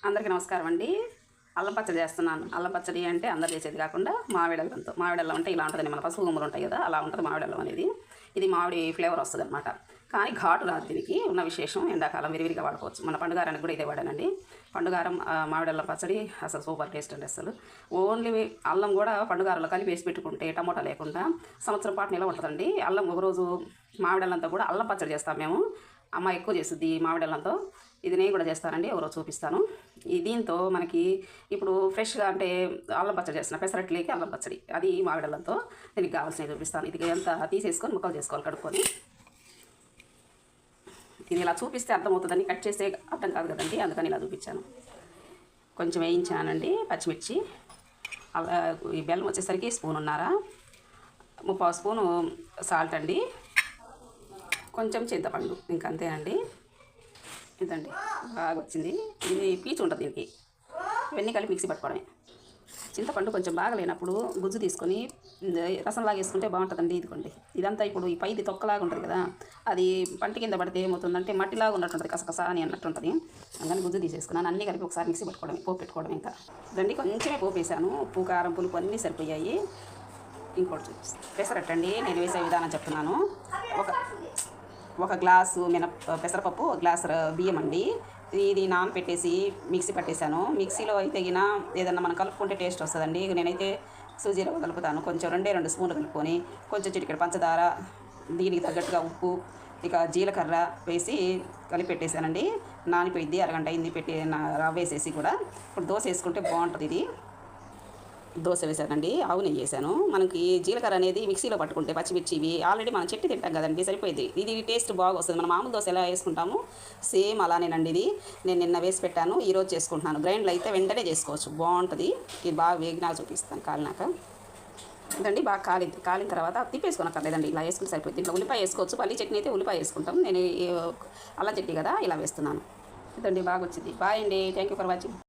అందరికీ నమస్కారం అండి. అల్లం పచ్చడి చేస్తున్నాను. అల్లం పచ్చడి అంటే అందరు చేసేది కాకుండా మామిడి అల్లం అంటే ఇలా ఉంటుందండి. మన పసుపు గుమ్మలు ఉంటాయి కదా, అలా ఉంటుంది మామిడి అల్లం అనేది. ఇది మామిడి ఫ్లేవర్ వస్తుంది అనమాట. కానీ ఘాటు రాదు. దీనికి ఉన్న విశేషం ఎండాకాలం విరివిరిగా వాడుకోవచ్చు. మన పండుగారానికి కూడా ఇదే వాడానండి. పండుగారం మామిడి అల్లం పచ్చడి అసలు సూపర్ టేస్ట్ అండి. అసలు ఓన్లీ అల్లం కూడా పండుగారంలో కలిపి వేసి పెట్టుకుంటే టమోటా లేకుండా సంవత్సరం పాటు నిలవ ఉంటుందండి. అల్లం ఒకరోజు మామిడి అల్లంతో కూడా అల్లం పచ్చడి చేస్తాం మేము. అమ్మ ఎక్కువ చేస్తుంది మామిడి అల్లంతో. ఇది నేను కూడా చేస్తానండి, ఒకరోజు చూపిస్తాను. దీంతో మనకి ఇప్పుడు ఫ్రెష్గా అంటే అల్లం పచ్చడి చేస్తున్నా, పెసరట్లేకి అల్లం పచ్చడి, అది మామిడి అల్లంతో. దీనికి కావాల్సినవి చూపిస్తాను. ఇది ఎంత తీసేసుకొని ముక్కలు చేసుకోవాలి కడుక్కొని. ఇది ఇలా చూపిస్తే అర్థమవుతుందని, కట్ చేస్తే అర్థం కాదు కదండి, అందుకని ఇలా చూపించాను. కొంచెం వేయించానండి పచ్చిమిర్చి. అలా ఈ బెల్లం వచ్చేసరికి స్పూనున్నర, 3/4 స్పూను సాల్ట్ అండి, కొంచెం చింతపండు, ఇంకంతేనండి. ఇదండి బాగా వచ్చింది. ఇది పీచు ఉంటుంది దీనికి. ఇవన్నీ కలిపి మిక్సీ పట్టుకోవడమే. చింతపండు కొంచెం బాగా లేనప్పుడు గుజ్జు తీసుకొని రసంలాగా వేసుకుంటే బాగుంటుందండి. ఇదిగోండి, ఇదంతా ఇప్పుడు ఈ పైది తొక్కలాగా ఉంటుంది కదా, అది పంట కింద పడితే ఏమవుతుందంటే మట్టిలాగా ఉన్నట్టుంటుంది, కసకస అని అన్నట్టుంటుంది. అందుకని గుజ్జు తీసేసుకున్నాను. అన్నీ కలిపి ఒకసారి మిక్సీ పట్టుకోవడమే, పోపు పెట్టుకోవడం. ఇంకా ఇదండి కొంచెమే పోపు వేసాను. ఉప్పు, కారం, పులుపు అన్నీ సరిపోయాయి. ఇంకోటి చూపిస్తాను. పెసరట్టండి నేను వేసే విధానం చెప్తున్నాను. ఒక గ్లాసు పెసరపప్పు, ఒక గ్లాసు బియ్యం అండి. ఇది నానపెట్టేసి మిక్సీ పట్టేశాను. మిక్సీలో అయితే ఏదన్నా మనం కలుపుకుంటే టేస్ట్ వస్తుందండి. నేనైతే సూజీ రవ్వ కలుపుతాను. కొంచెం 2 స్పూన్లు కలుపుకొని కొంచెం చిటికెడు పంచదార, దీనికి తగ్గట్టుగా ఉప్పు, ఇక జీలకర్ర వేసి కలిపి పెట్టేశానండి. నానిపోయింది, అరగంట అయింది పెట్టి రవ్వ వేసేసి కూడా. ఇప్పుడు దోశ వేసుకుంటే బాగుంటుంది. ఇది దోశ వేసానండి, ఆవు నెయ్యి వేసాను. మనకి జీలకర్ర అనేది మిక్సీలో పట్టుకుంటే పచ్చిమిర్చి ఇవి ఆల్రెడీ మనం చెట్టు తింటాం కదండి, సరిపోయింది. ఇది టేస్ట్ బాగా వస్తుంది. మనం మామూలు దోశ ఎలా వేసుకుంటాము సేమ్ అలానేనండి. ఇది నేను నిన్న వేసి పెట్టాను, ఈరోజు చేసుకుంటున్నాను. గ్రైండ్లో అయితే వెంటనే చేసుకోవచ్చు, బాగుంటుంది. ఇది బాగా వేగినా చూపిస్తాను. కాలినాక ఇదండి బాగా కాలిన తర్వాత తిప్పేసుకోనక్కర్లేదండి, ఇలా వేసుకుంటే సరిపోతుంది. ఇట్లా ఉల్లిపాయ వేసుకోవచ్చు. పల్లి చట్నీ అయితే ఉల్లిపాయ వేసుకుంటాం. నేను అల్లం చట్నీ కదా ఇలా వేస్తున్నాను. ఇదండి బాగా వచ్చింది. బాయ్ అండి, థ్యాంక్ యూ ఫర్ వాచింగ్.